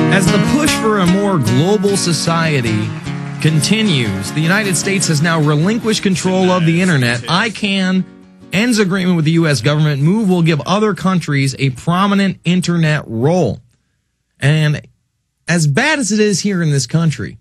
As the push for a more global society continues, the United States has now relinquished control of the internet. ICANN ends agreement with the U.S. government. Move will give other countries a prominent internet role. And as bad as it is here in this country,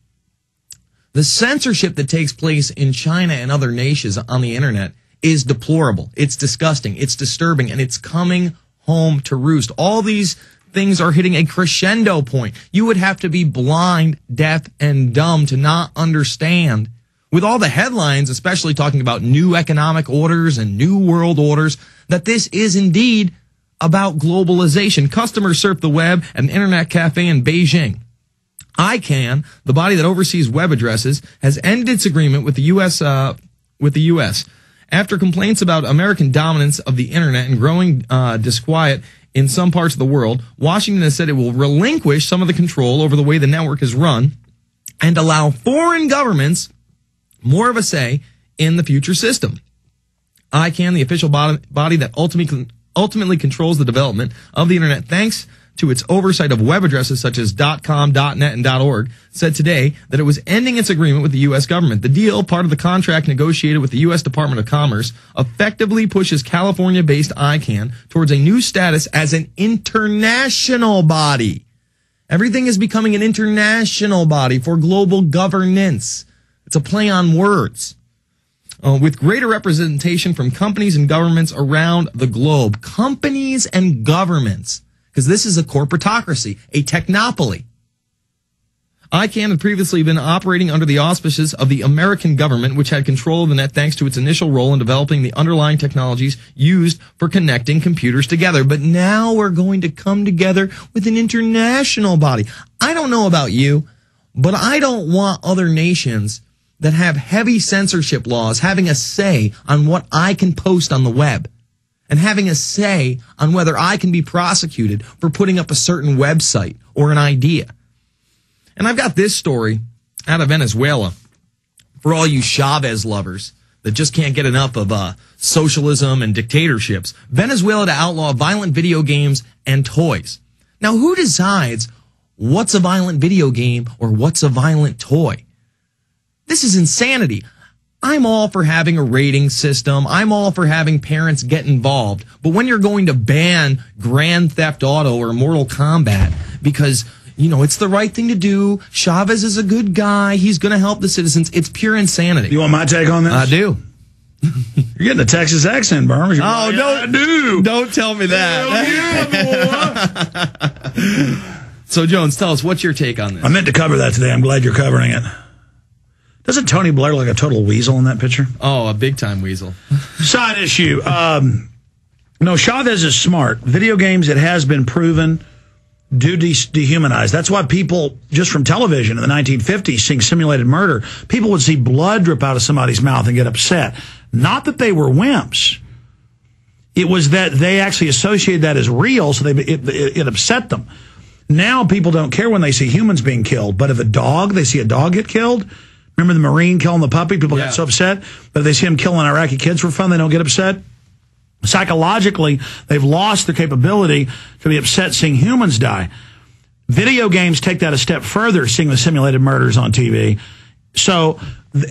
the censorship that takes place in China and other nations on the internet is deplorable. It's disgusting. It's disturbing. And it's coming home to roost. All these things are hitting a crescendo point. You would have to be blind, deaf, and dumb to not understand, with all the headlines, especially talking about new economic orders and new world orders, that this is indeed about globalization. Customers surf the web at an internet cafe in Beijing. ICANN, the body that oversees web addresses, has ended its agreement with the U.S. After complaints about American dominance of the internet and growing disquiet in some parts of the world, Washington has said it will relinquish some of the control over the way the network is run and allow foreign governments more of a say in the future system. ICANN, the official body that ultimately controls the development of the internet, thanks to its oversight of web addresses such as .com, .net, and .org, said today that it was ending its agreement with the U.S. government. The deal, part of the contract negotiated with the U.S. Department of Commerce, effectively pushes California-based ICANN towards a new status as an international body. Everything is becoming an international body for global governance. It's a play on words. With greater representation from companies and governments around the globe. Companies and governments. Because this is a corporatocracy, a technopoly. ICANN had previously been operating under the auspices of the American government, which had control of the net thanks to its initial role in developing the underlying technologies used for connecting computers together. But now we're going to come together with an international body. I don't know about you, but I don't want other nations that have heavy censorship laws having a say on what I can post on the web, and having a say on whether I can be prosecuted for putting up a certain website or an idea. And I've got this story out of Venezuela for all you Chavez lovers that just can't get enough of socialism and dictatorships. Venezuela to outlaw violent video games and toys. Now, who decides what's a violent video game or what's a violent toy? This is insanity. I'm all for having a rating system. I'm all for having parents get involved. But when you're going to ban Grand Theft Auto or Mortal Kombat because, you know, it's the right thing to do, Chavez is a good guy, he's going to help the citizens, it's pure insanity. You want my take on this? I do. You're getting a Texas accent, Bermas. Oh, don't tell me that. Hell yeah, boy. So, Jones, tell us, what's your take on this? I meant to cover that today. I'm glad you're covering it. Doesn't Tony Blair look like a total weasel in that picture? Oh, a big-time weasel. Side issue. No, Chavez is smart. Video games, it has been proven, do dehumanize. That's why people, just from television in the 1950s, seeing simulated murder, people would see blood drip out of somebody's mouth and get upset. Not that they were wimps. It was that they actually associated that as real, so it upset them. Now people don't care when they see humans being killed, but if they see a dog get killed. Remember the Marine killing the puppy? People got so upset. But if they see him killing Iraqi kids for fun, they don't get upset. Psychologically, they've lost the capability to be upset seeing humans die. Video games take that a step further, seeing the simulated murders on TV. So,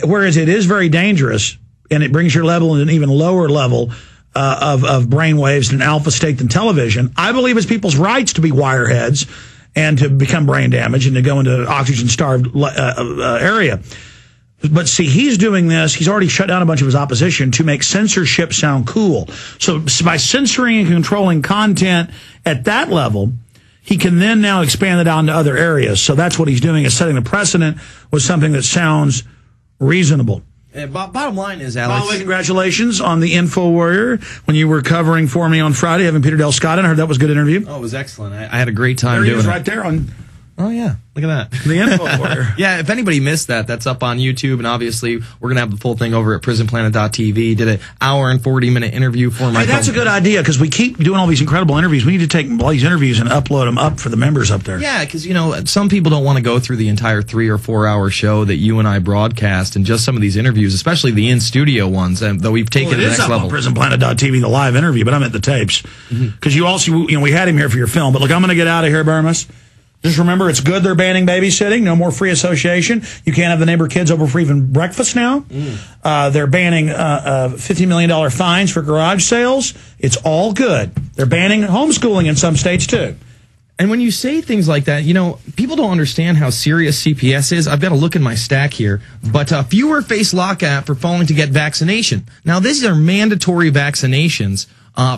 whereas it is very dangerous, and it brings your level to an even lower level of brain waves and alpha state than television, I believe it's people's rights to be wireheads and to become brain damaged and to go into oxygen-starved area. But see, he's doing this. He's already shut down a bunch of his opposition to make censorship sound cool. So by censoring and controlling content at that level, he can then now expand it out to other areas. So that's what he's doing, is setting the precedent with something that sounds reasonable. Bottom line is, Alex. By the way, congratulations on the Infowarrior when you were covering for me on Friday, having Peter Del Scott in. I heard that was a good interview. Oh, it was excellent. I had a great time doing it. There he is right there on... Oh, yeah. Look at that. The Infowarrior. Yeah, if anybody missed that, that's up on YouTube. And obviously, we're going to have the full thing over at prisonplanet.tv. Did an hour and 40-minute interview for my... Hey, that's a good idea, because we keep doing all these incredible interviews. We need to take all these interviews and upload them up for the members up there. Yeah, because, you know, some people don't want to go through the entire 3 or 4 hour show that you and I broadcast, and just some of these interviews, especially the in-studio ones, that we've taken to the next level. It is up on prisonplanet.tv, the live interview, but I meant the tapes. Because you also, you know, we had him here for your film. But look, I'm going to get out of here, Bermas. Just remember, it's good they're banning babysitting. No more free association. You can't have the neighbor kids over for even breakfast now. They're banning $50 million fines for garage sales. It's all good. They're banning homeschooling in some states, too. And when you say things like that, people don't understand how serious CPS is. I've got to look in my stack here. But fewer face lockout for failing to get vaccination. Now, these are mandatory vaccinations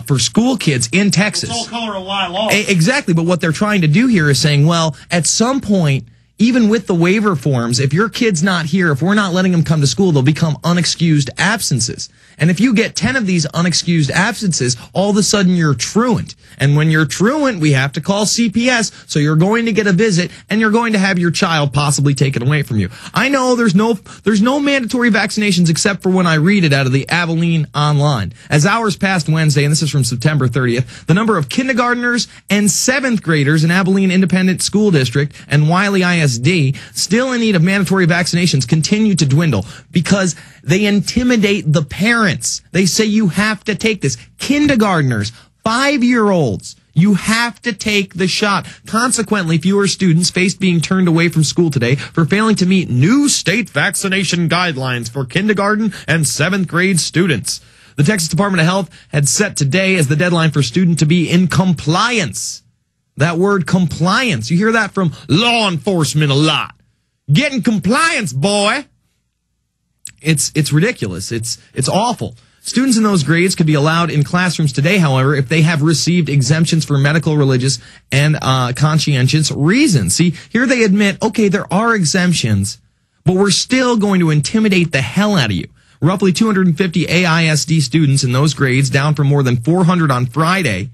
for school kids in Texas. It's all color of law. Exactly. But what they're trying to do here is saying, well, at some point, even with the waiver forms, if your kid's not here, if we're not letting them come to school, they'll become unexcused absences. And if you get 10 of these unexcused absences, all of a sudden you're truant. And when you're truant, we have to call CPS, so you're going to get a visit, and you're going to have your child possibly taken away from you. I know there's no mandatory vaccinations except for when I read it out of the Abilene Online. As hours passed Wednesday, and this is from September 30th, the number of kindergartners and 7th graders in Abilene Independent School District and Wiley ISD still in need of mandatory vaccinations continue to dwindle because they intimidate the parents. They say you have to take this. Kindergartners, 5-year-olds, you have to take the shot. Consequently, fewer students faced being turned away from school today for failing to meet new state vaccination guidelines for kindergarten and 7th grade students. The Texas Department of Health had set today as the deadline for students to be in compliance. That word compliance, you hear that from law enforcement a lot. Get in compliance, boy. It's ridiculous. It's awful. Students in those grades could be allowed in classrooms today, however, if they have received exemptions for medical, religious, and conscientious reasons. See, here they admit, okay, there are exemptions, but we're still going to intimidate the hell out of you. Roughly 250 AISD students in those grades, down from more than 400 on Friday.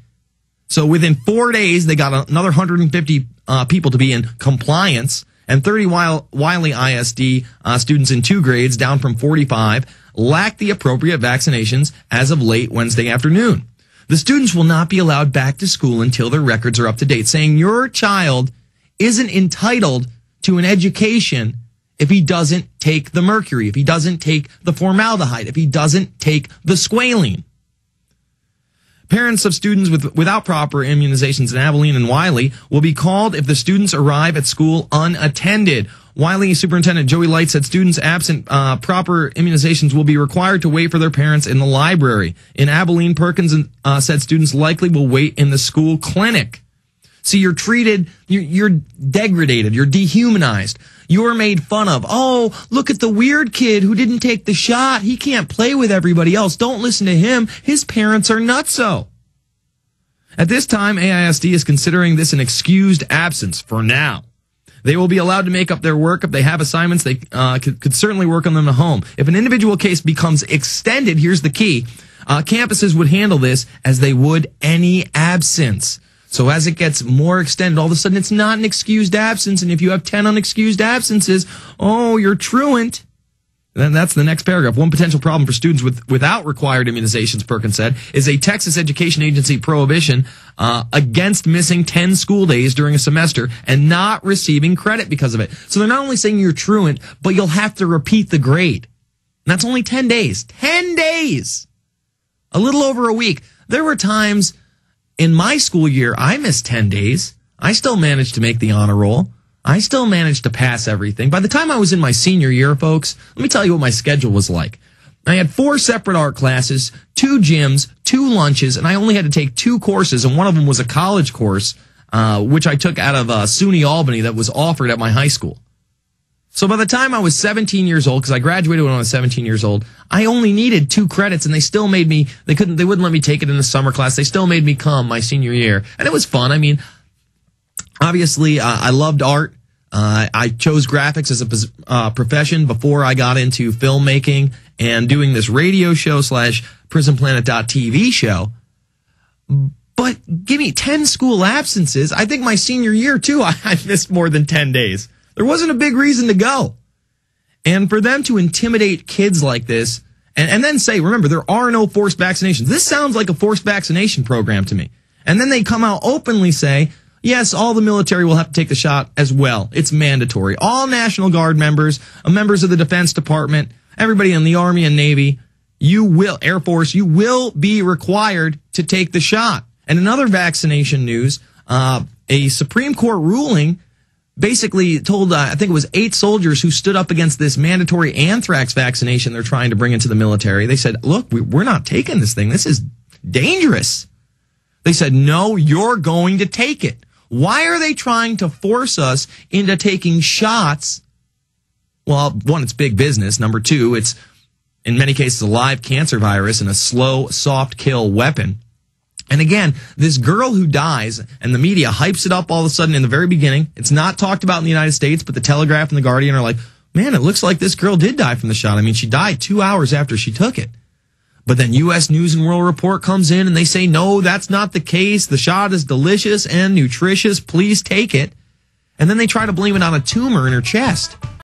So within 4 days, they got another 150 people to be in compliance, and 30 Wiley ISD students in 2 grades, down from 45, lacked the appropriate vaccinations as of late Wednesday afternoon. The students will not be allowed back to school until their records are up to date, saying your child isn't entitled to an education if he doesn't take the mercury, if he doesn't take the formaldehyde, if he doesn't take the squalene. Parents of students without proper immunizations in Abilene and Wiley will be called if the students arrive at school unattended. Wiley Superintendent Joey Light said students absent proper immunizations will be required to wait for their parents in the library. In Abilene, Perkins said students likely will wait in the school clinic. See, you're treated, you're degraded, you're dehumanized. You're made fun of. Oh, look at the weird kid who didn't take the shot. He can't play with everybody else. Don't listen to him. His parents are nutso. At this time, AISD is considering this an excused absence for now. They will be allowed to make up their work. If they have assignments, they could certainly work on them at home. If an individual case becomes extended, here's the key. Campuses would handle this as they would any absence. So as it gets more extended, all of a sudden it's not an excused absence. And if you have 10 unexcused absences, oh, you're truant. Then that's the next paragraph. One potential problem for students without required immunizations, Perkins said, is a Texas Education Agency prohibition against missing 10 school days during a semester and not receiving credit because of it. So they're not only saying you're truant, but you'll have to repeat the grade. And that's only 10 days. 10 days! A little over a week. There were times in my school year, I missed 10 days. I still managed to make the honor roll. I still managed to pass everything. By the time I was in my senior year, folks, let me tell you what my schedule was like. I had 4 separate art classes, 2 gyms, 2 lunches, and I only had to take 2 courses, and one of them was a college course, which I took out of SUNY Albany that was offered at my high school. So by the time I was 17 years old, because I graduated when I was 17 years old, I only needed 2 credits, and they still made me, they wouldn't let me take it in the summer class. They still made me come my senior year. And it was fun. I mean, obviously, I loved art. I chose graphics as a profession before I got into filmmaking and doing this radio show / PrisonPlanet.tv show. But give me 10 school absences. I think my senior year, too, I missed more than 10 days. There wasn't a big reason to go. And for them to intimidate kids like this and then say, remember, there are no forced vaccinations. This sounds like a forced vaccination program to me. And then they come out openly say, yes, all the military will have to take the shot as well. It's mandatory. All National Guard members, members of the Defense Department, everybody in the Army and Navy, Air Force, you will be required to take the shot. And in other vaccination news, a Supreme Court ruling basically told, I think it was 8 soldiers who stood up against this mandatory anthrax vaccination they're trying to bring into the military. They said, look, we're not taking this thing. This is dangerous. They said, no, you're going to take it. Why are they trying to force us into taking shots? Well, one, it's big business. Number two, it's in many cases a live cancer virus and a slow, soft kill weapon. And again, this girl who dies, and the media hypes it up all of a sudden in the very beginning. It's not talked about in the United States, but the Telegraph and the Guardian are like, man, it looks like this girl did die from the shot. I mean, she died 2 hours after she took it. But then U.S. News and World Report comes in and they say, no, that's not the case. The shot is delicious and nutritious. Please take it. And then they try to blame it on a tumor in her chest.